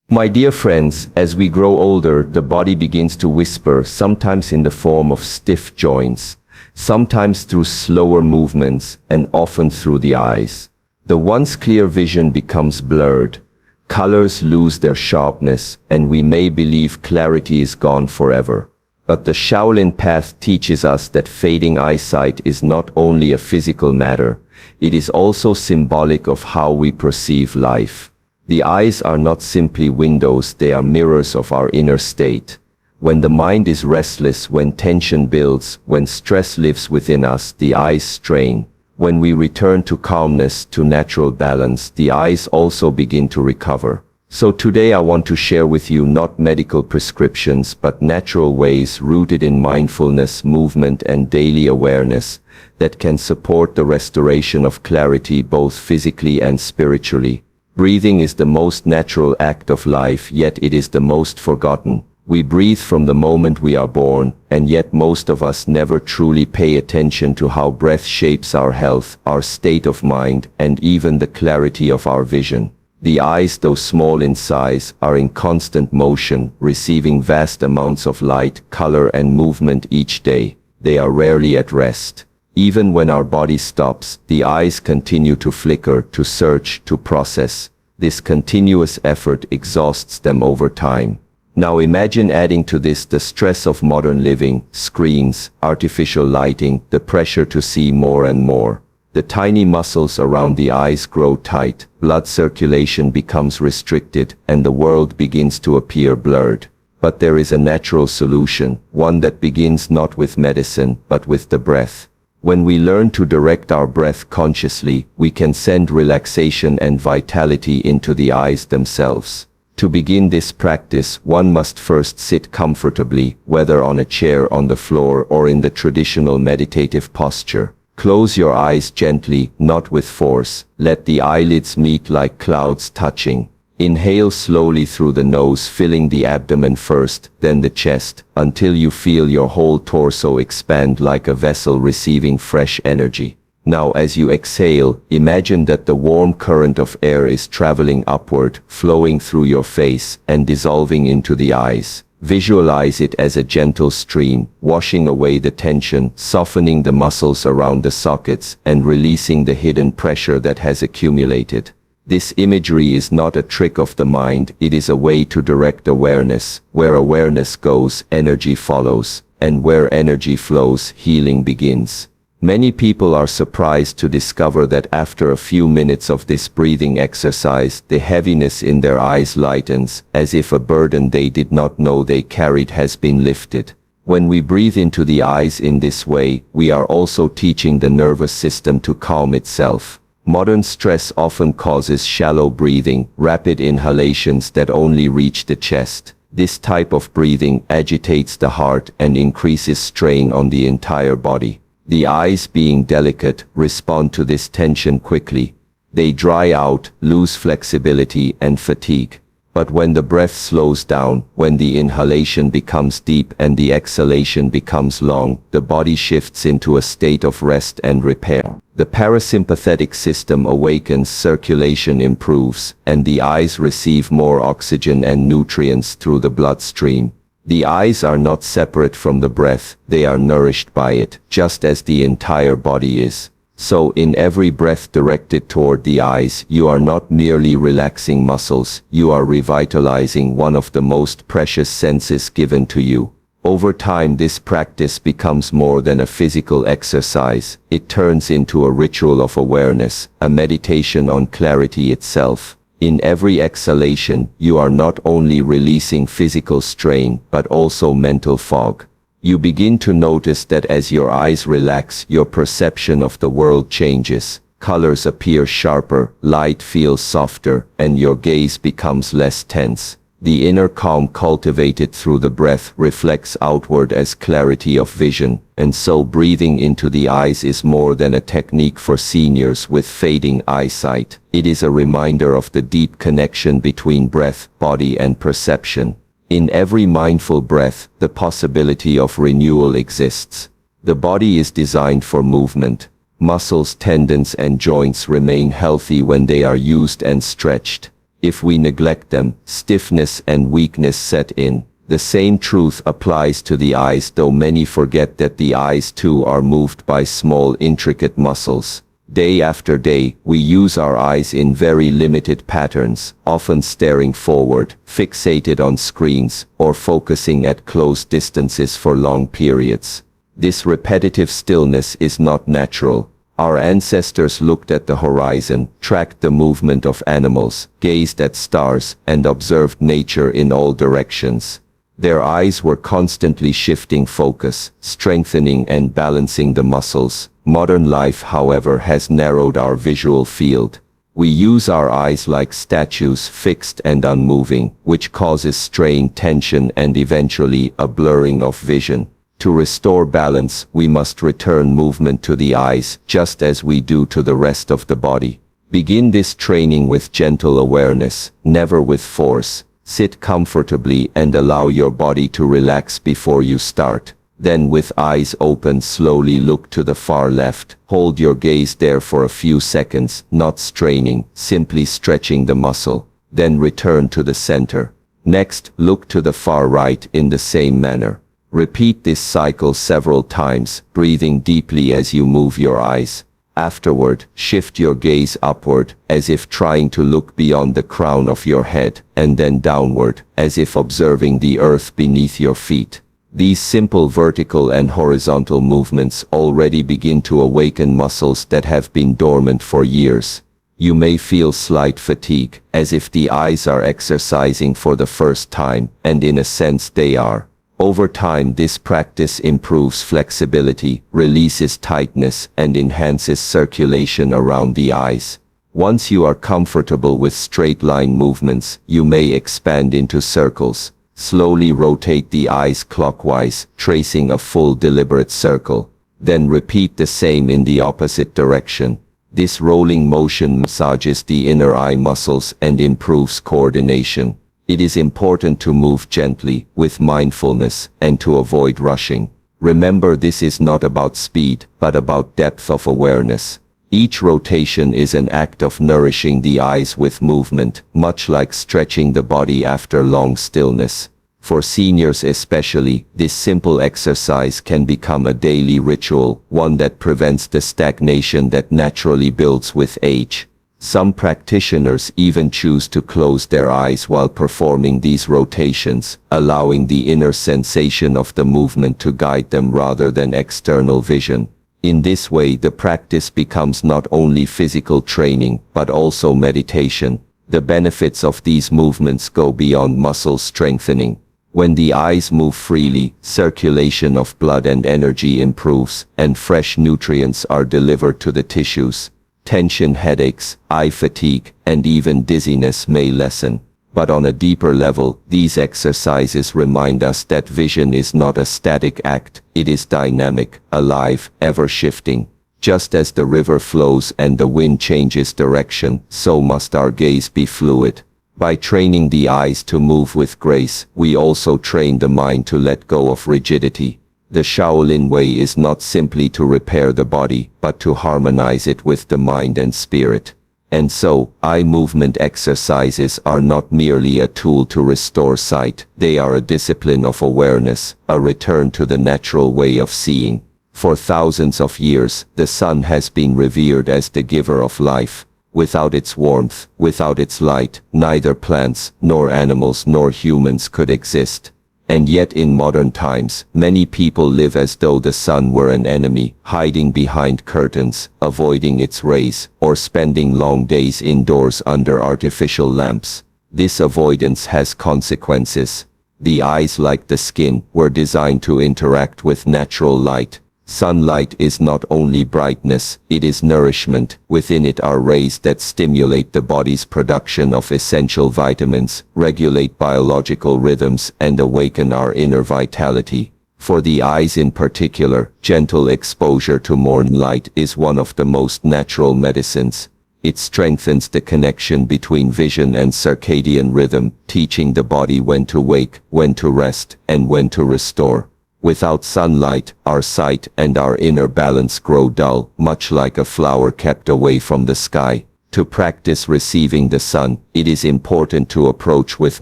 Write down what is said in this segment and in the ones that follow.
My dear friends, as we grow older, the body begins to whisper, sometimes in the form of stiff joints, sometimes through slower movements, and often through the eyes. The once clear vision becomes blurred, colors lose their sharpness, and we may believe clarity is gone forever. But the Shaolin path teaches us that fading eyesight is not only a physical matter, it is also symbolic of how we perceive life. The eyes are not simply windows, they are mirrors of our inner state. When the mind is restless, when tension builds, when stress lives within us, the eyes strain. When we return to calmness, to natural balance, the eyes also begin to recover. So today I want to share with you not medical prescriptions, but natural ways rooted in mindfulness, movement, and daily awareness that can support the restoration of clarity both physically and spiritually. Breathing is the most natural act of life, yet it is the most forgotten. We breathe from the moment we are born, and yet most of us never truly pay attention to how breath shapes our health, our state of mind, and even the clarity of our vision. The eyes, though small in size, are in constant motion, receiving vast amounts of light, color, and movement each day. They are rarely at rest. Even when our body stops, the eyes continue to flicker, to search, to process. This continuous effort exhausts them over time. Now imagine adding to this the stress of modern living, screens, artificial lighting, the pressure to see more and more. The tiny muscles around the eyes grow tight, blood circulation becomes restricted, and the world begins to appear blurred. But there is a natural solution, one that begins not with medicine, but with the breath. When we learn to direct our breath consciously, we can send relaxation and vitality into the eyes themselves. To begin this practice, one must first sit comfortably, whether on a chair on the floor or in the traditional meditative posture. Close your eyes gently, not with force. Let the eyelids meet like clouds touching. Inhale slowly through the nose, filling the abdomen first, then the chest, until you feel your whole torso expand like a vessel receiving fresh energy. Now as you exhale, imagine that the warm current of air is traveling upward, flowing through your face, and dissolving into the eyes. Visualize it as a gentle stream, washing away the tension, softening the muscles around the sockets, and releasing the hidden pressure that has accumulated. This imagery is not a trick of the mind, it is a way to direct awareness. Where awareness goes, energy follows, and where energy flows, healing begins. Many people are surprised to discover that after a few minutes of this breathing exercise, the heaviness in their eyes lightens, as if a burden they did not know they carried has been lifted. When we breathe into the eyes in this way, we are also teaching the nervous system to calm itself. Modern stress often causes shallow breathing, rapid inhalations that only reach the chest. This type of breathing agitates the heart and increases strain on the entire body. The eyes, being delicate, respond to this tension quickly. They dry out, lose flexibility, and fatigue. But when the breath slows down, when the inhalation becomes deep and the exhalation becomes long, the body shifts into a state of rest and repair. The parasympathetic system awakens, circulation improves, and the eyes receive more oxygen and nutrients through the bloodstream. The eyes are not separate from the breath, they are nourished by it, just as the entire body is. So in every breath directed toward the eyes, you are not merely relaxing muscles, you are revitalizing one of the most precious senses given to you. Over time, this practice becomes more than a physical exercise. It turns into a ritual of awareness, a meditation on clarity itself. In every exhalation, you are not only releasing physical strain, but also mental fog. You begin to notice that as your eyes relax, your perception of the world changes. Colors appear sharper, light feels softer, and your gaze becomes less tense. The inner calm cultivated through the breath reflects outward as clarity of vision, and so breathing into the eyes is more than a technique for seniors with fading eyesight. It is a reminder of the deep connection between breath, body, and perception. In every mindful breath, the possibility of renewal exists. The body is designed for movement. Muscles, tendons, and joints remain healthy when they are used and stretched. If we neglect them, stiffness and weakness set in. The same truth applies to the eyes, though many forget that the eyes too are moved by small intricate muscles. Day after day, we use our eyes in very limited patterns, often staring forward, fixated on screens, or focusing at close distances for long periods. This repetitive stillness is not natural. Our ancestors looked at the horizon, tracked the movement of animals, gazed at stars, and observed nature in all directions. Their eyes were constantly shifting focus, strengthening and balancing the muscles. Modern life, however, has narrowed our visual field. We use our eyes like statues, fixed and unmoving, which causes strain, tension, and eventually a blurring of vision. To restore balance, we must return movement to the eyes, just as we do to the rest of the body. Begin this training with gentle awareness, never with force. Sit comfortably and allow your body to relax before you start. Then, with eyes open, slowly look to the far left. Hold your gaze there for a few seconds, not straining, simply stretching the muscle. Then return to the center. Next, look to the far right in the same manner. Repeat this cycle several times, breathing deeply as you move your eyes. Afterward, shift your gaze upward, as if trying to look beyond the crown of your head, and then downward, as if observing the earth beneath your feet. These simple vertical and horizontal movements already begin to awaken muscles that have been dormant for years. You may feel slight fatigue, as if the eyes are exercising for the first time, and in a sense they are. Over time, this practice improves flexibility, releases tightness, and enhances circulation around the eyes. Once you are comfortable with straight-line movements, you may expand into circles. Slowly rotate the eyes clockwise, tracing a full deliberate circle. Then repeat the same in the opposite direction. This rolling motion massages the inner eye muscles and improves coordination. It is important to move gently, with mindfulness, and to avoid rushing. Remember, this is not about speed, but about depth of awareness. Each rotation is an act of nourishing the eyes with movement, much like stretching the body after long stillness. For seniors especially, this simple exercise can become a daily ritual, one that prevents the stagnation that naturally builds with age. Some practitioners even choose to close their eyes while performing these rotations, allowing the inner sensation of the movement to guide them rather than external vision. In this way, the practice becomes not only physical training, but also meditation. The benefits of these movements go beyond muscle strengthening. When the eyes move freely, circulation of blood and energy improves, and fresh nutrients are delivered to the tissues. Tension, headaches, eye fatigue, and even dizziness may lessen. But on a deeper level, these exercises remind us that vision is not a static act. It is dynamic, alive, ever-shifting. Just as the river flows and the wind changes direction, so must our gaze be fluid. By training the eyes to move with grace, we also train the mind to let go of rigidity. The Shaolin way is not simply to repair the body, but to harmonize it with the mind and spirit. And so, eye movement exercises are not merely a tool to restore sight, they are a discipline of awareness, a return to the natural way of seeing. For thousands of years, the sun has been revered as the giver of life. Without its warmth, without its light, neither plants, nor animals, nor humans could exist. And yet in modern times, many people live as though the sun were an enemy, hiding behind curtains, avoiding its rays, or spending long days indoors under artificial lamps. This avoidance has consequences. The eyes, like the skin, were designed to interact with natural light. Sunlight is not only brightness, it is nourishment. Within it are rays that stimulate the body's production of essential vitamins, regulate biological rhythms, and awaken our inner vitality. For the eyes in particular, gentle exposure to morning light is one of the most natural medicines. It strengthens the connection between vision and circadian rhythm, teaching the body when to wake, when to rest, and when to restore. Without sunlight, our sight and our inner balance grow dull, much like a flower kept away from the sky. To practice receiving the sun, it is important to approach with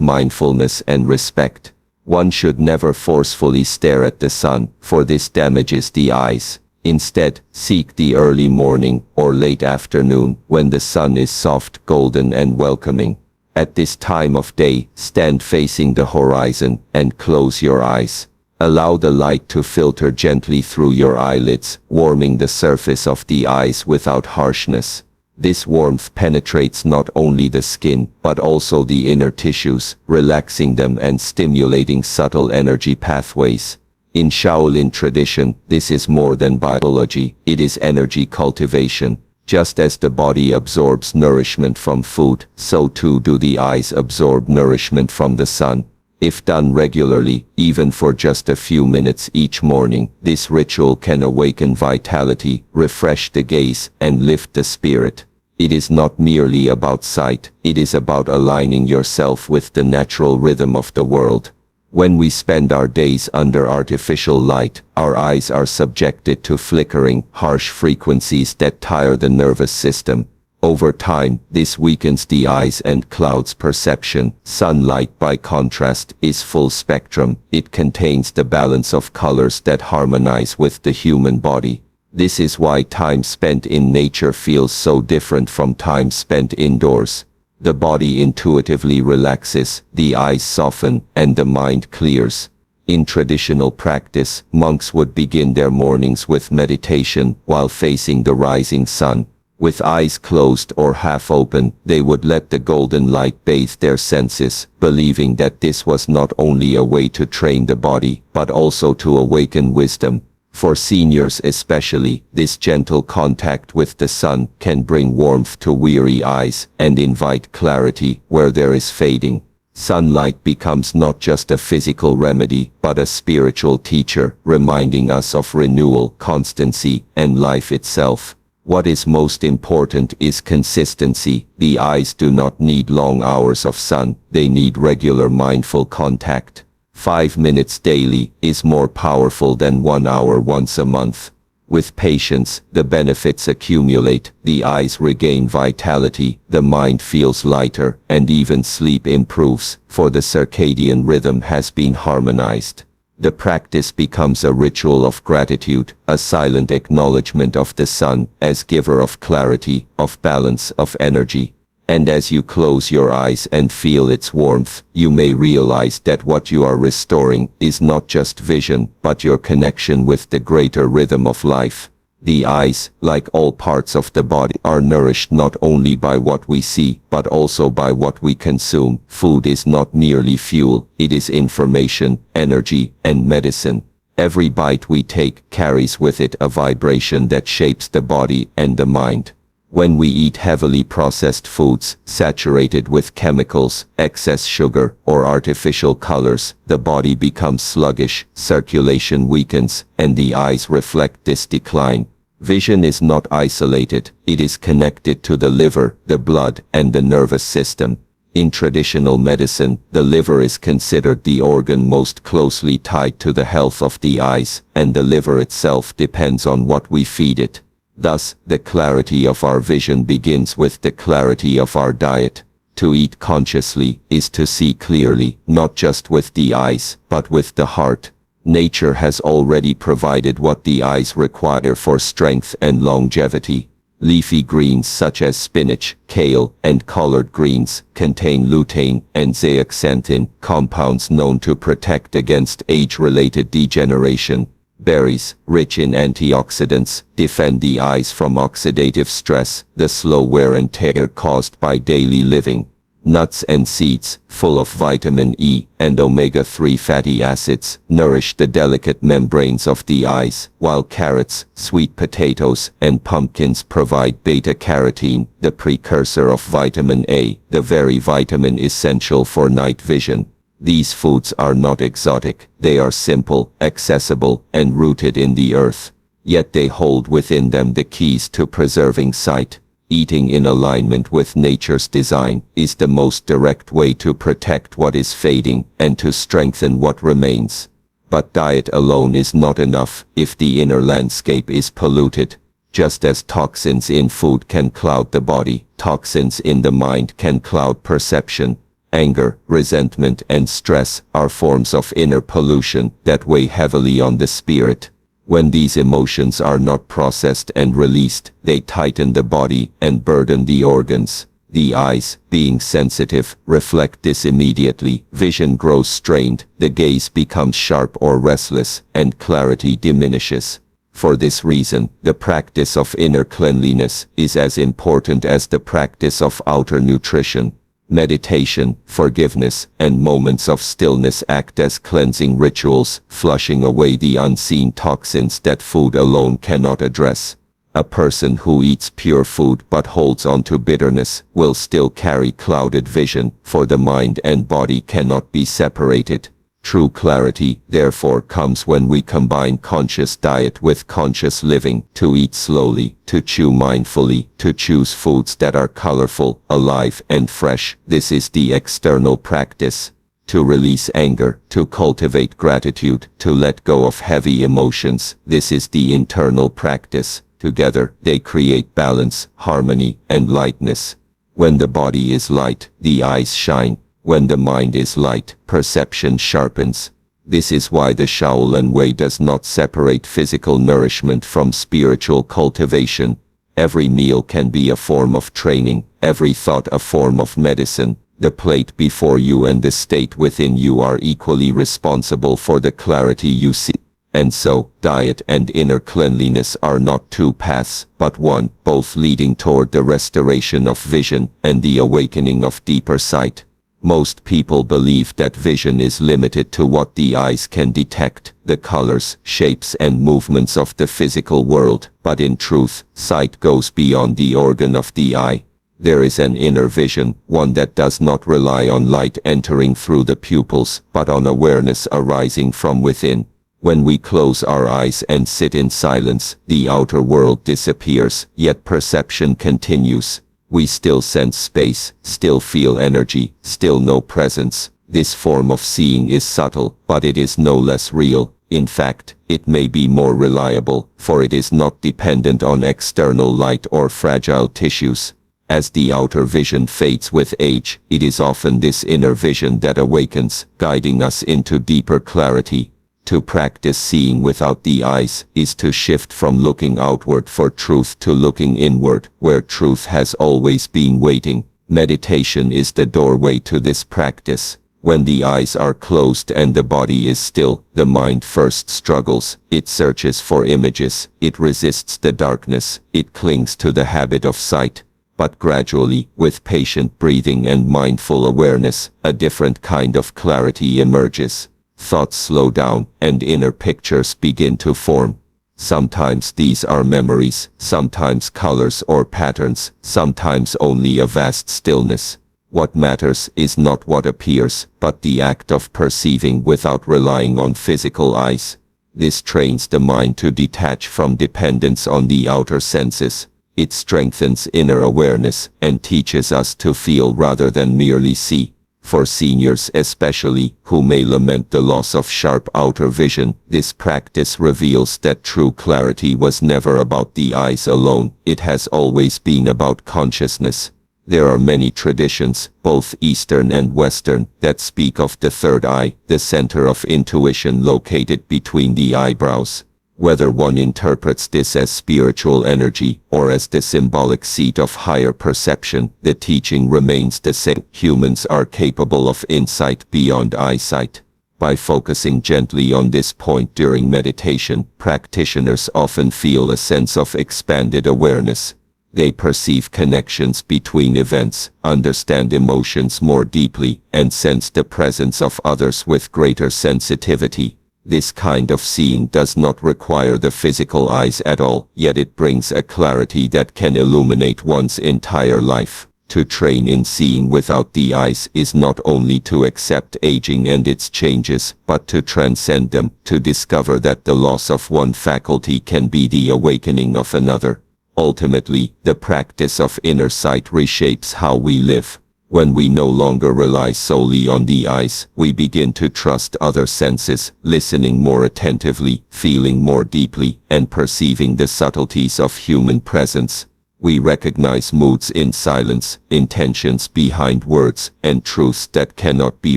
mindfulness and respect. One should never forcefully stare at the sun, for this damages the eyes. Instead, seek the early morning or late afternoon, when the sun is soft, golden and welcoming. At this time of day, stand facing the horizon and close your eyes. Allow the light to filter gently through your eyelids, warming the surface of the eyes without harshness. This warmth penetrates not only the skin, but also the inner tissues, relaxing them and stimulating subtle energy pathways. In Shaolin tradition, this is more than biology, it is energy cultivation. Just as the body absorbs nourishment from food, so too do the eyes absorb nourishment from the sun. If done regularly, even for just a few minutes each morning, this ritual can awaken vitality, refresh the gaze, and lift the spirit. It is not merely about sight, it is about aligning yourself with the natural rhythm of the world. When we spend our days under artificial light, our eyes are subjected to flickering, harsh frequencies that tire the nervous system. Over time, this weakens the eyes and clouds perception. Sunlight, by contrast, is full spectrum. It contains the balance of colors that harmonize with the human body. This is why time spent in nature feels so different from time spent indoors. The body intuitively relaxes, the eyes soften, and the mind clears. In traditional practice, monks would begin their mornings with meditation while facing the rising sun. With eyes closed or half open, they would let the golden light bathe their senses, believing that this was not only a way to train the body, but also to awaken wisdom. For seniors especially, this gentle contact with the sun can bring warmth to weary eyes and invite clarity where there is fading. Sunlight becomes not just a physical remedy, but a spiritual teacher, reminding us of renewal, constancy, and life itself. What is most important is consistency. The eyes do not need long hours of sun, they need regular mindful contact. 5 minutes daily is more powerful than 1 hour once a month. With patience, the benefits accumulate, the eyes regain vitality, the mind feels lighter, and even sleep improves, for the circadian rhythm has been harmonized. The practice becomes a ritual of gratitude, a silent acknowledgement of the sun as giver of clarity, of balance, of energy. And as you close your eyes and feel its warmth, you may realize that what you are restoring is not just vision, but your connection with the greater rhythm of life. The eyes, like all parts of the body, are nourished not only by what we see, but also by what we consume. Food is not merely fuel, it is information, energy, and medicine. Every bite we take carries with it a vibration that shapes the body and the mind. When we eat heavily processed foods, saturated with chemicals, excess sugar, or artificial colors, the body becomes sluggish, circulation weakens, and the eyes reflect this decline. Vision is not isolated, it is connected to the liver, the blood, and the nervous system. In traditional medicine, the liver is considered the organ most closely tied to the health of the eyes, and the liver itself depends on what we feed it. Thus, the clarity of our vision begins with the clarity of our diet. To eat consciously is to see clearly, not just with the eyes, but with the heart. Nature has already provided what the eyes require for strength and longevity. Leafy greens such as spinach, kale, and collard greens contain lutein and zeaxanthin, compounds known to protect against age-related degeneration. Berries, rich in antioxidants, defend the eyes from oxidative stress, the slow wear and tear caused by daily living. Nuts and seeds, full of vitamin E and omega-3 fatty acids, nourish the delicate membranes of the eyes, while carrots, sweet potatoes, and pumpkins provide beta-carotene, the precursor of vitamin A, the very vitamin essential for night vision. These foods are not exotic, they are simple, accessible, and rooted in the earth. Yet they hold within them the keys to preserving sight. Eating in alignment with nature's design is the most direct way to protect what is fading and to strengthen what remains. But diet alone is not enough if the inner landscape is polluted. Just as toxins in food can cloud the body, toxins in the mind can cloud perception. Anger, resentment, and stress are forms of inner pollution that weigh heavily on the spirit. When these emotions are not processed and released, they tighten the body and burden the organs. The eyes, being sensitive, reflect this immediately. Vision grows strained, the gaze becomes sharp or restless, and clarity diminishes. For this reason, the practice of inner cleanliness is as important as the practice of outer nutrition. Meditation, forgiveness, and moments of stillness act as cleansing rituals, flushing away the unseen toxins that food alone cannot address. A person who eats pure food but holds on to bitterness will still carry clouded vision, for the mind and body cannot be separated. True clarity, therefore, comes when we combine conscious diet with conscious living, to eat slowly, to chew mindfully, to choose foods that are colorful, alive, and fresh. This is the external practice. To release anger, to cultivate gratitude, to let go of heavy emotions. This is the internal practice. Together, they create balance, harmony, and lightness. When the body is light, the eyes shine. When the mind is light, perception sharpens. This is why the Shaolin way does not separate physical nourishment from spiritual cultivation. Every meal can be a form of training, every thought a form of medicine. The plate before you and the state within you are equally responsible for the clarity you see. And so, diet and inner cleanliness are not two paths, but one, both leading toward the restoration of vision and the awakening of deeper sight. Most people believe that vision is limited to what the eyes can detect, the colors, shapes, and movements of the physical world, but in truth, sight goes beyond the organ of the eye. There is an inner vision, one that does not rely on light entering through the pupils, but on awareness arising from within. When we close our eyes and sit in silence, the outer world disappears, yet perception continues. We still sense space, still feel energy, still know presence. This form of seeing is subtle, but it is no less real. In fact, it may be more reliable, for it is not dependent on external light or fragile tissues. As the outer vision fades with age, it is often this inner vision that awakens, guiding us into deeper clarity. To practice seeing without the eyes is to shift from looking outward for truth to looking inward, where truth has always been waiting. Meditation is the doorway to this practice. When the eyes are closed and the body is still, the mind first struggles. It searches for images, it resists the darkness, it clings to the habit of sight. But gradually, with patient breathing and mindful awareness, a different kind of clarity emerges. Thoughts slow down, and inner pictures begin to form. Sometimes these are memories, sometimes colors or patterns, sometimes only a vast stillness. What matters is not what appears, but the act of perceiving without relying on physical eyes. This trains the mind to detach from dependence on the outer senses. It strengthens inner awareness and teaches us to feel rather than merely see. For seniors especially, who may lament the loss of sharp outer vision, this practice reveals that true clarity was never about the eyes alone. It has always been about consciousness. There are many traditions, both Eastern and Western, that speak of the third eye, the center of intuition located between the eyebrows. Whether one interprets this as spiritual energy or as the symbolic seat of higher perception, the teaching remains the same. Humans are capable of insight beyond eyesight. By focusing gently on this point during meditation, practitioners often feel a sense of expanded awareness. They perceive connections between events, understand emotions more deeply, and sense the presence of others with greater sensitivity. This kind of seeing does not require the physical eyes at all, yet it brings a clarity that can illuminate one's entire life. To train in seeing without the eyes is not only to accept aging and its changes, but to transcend them, to discover that the loss of one faculty can be the awakening of another. Ultimately, the practice of inner sight reshapes how we live. When we no longer rely solely on the eyes, we begin to trust other senses, listening more attentively, feeling more deeply, and perceiving the subtleties of human presence. We recognize moods in silence, intentions behind words, and truths that cannot be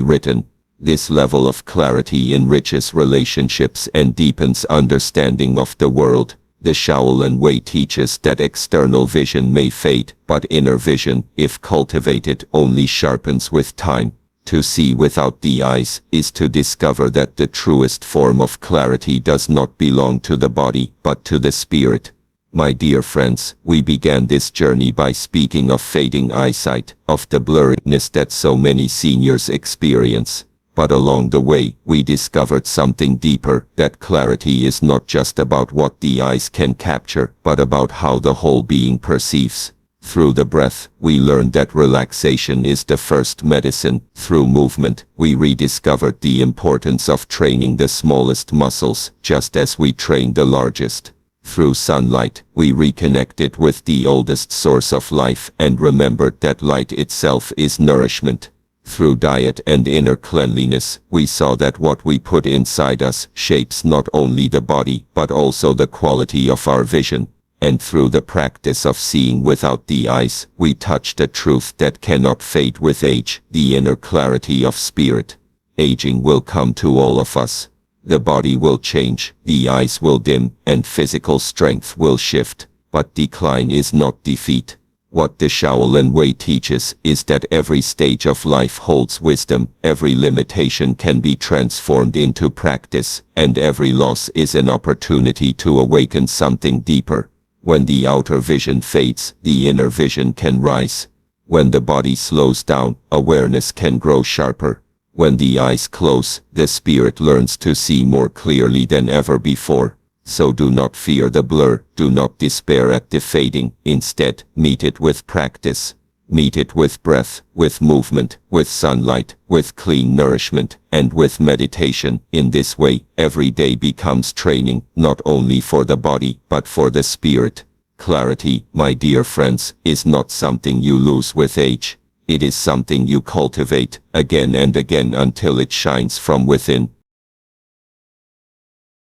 written. This level of clarity enriches relationships and deepens understanding of the world. The Shaolin way teaches that external vision may fade, but inner vision, if cultivated, only sharpens with time. To see without the eyes is to discover that the truest form of clarity does not belong to the body, but to the spirit. My dear friends, we began this journey by speaking of fading eyesight, of the blurriness that so many seniors experience. But along the way, we discovered something deeper, that clarity is not just about what the eyes can capture, but about how the whole being perceives. Through the breath, we learned that relaxation is the first medicine. Through movement, we rediscovered the importance of training the smallest muscles, just as we train the largest. Through sunlight, we reconnected with the oldest source of life and remembered that light itself is nourishment. Through diet and inner cleanliness, we saw that what we put inside us shapes not only the body, but also the quality of our vision. And through the practice of seeing without the eyes, we touched a truth that cannot fade with age, the inner clarity of spirit. Aging will come to all of us. The body will change, the eyes will dim, and physical strength will shift. But decline is not defeat. What the Shaolin way teaches is that every stage of life holds wisdom, every limitation can be transformed into practice, and every loss is an opportunity to awaken something deeper. When the outer vision fades, the inner vision can rise. When the body slows down, awareness can grow sharper. When the eyes close, the spirit learns to see more clearly than ever before. So do not fear the blur, do not despair at the fading. Instead, meet it with practice. Meet it with breath, with movement, with sunlight, with clean nourishment, and with meditation. In this way, every day becomes training, not only for the body, but for the spirit. Clarity, my dear friends, is not something you lose with age. It is something you cultivate, again and again until it shines from within.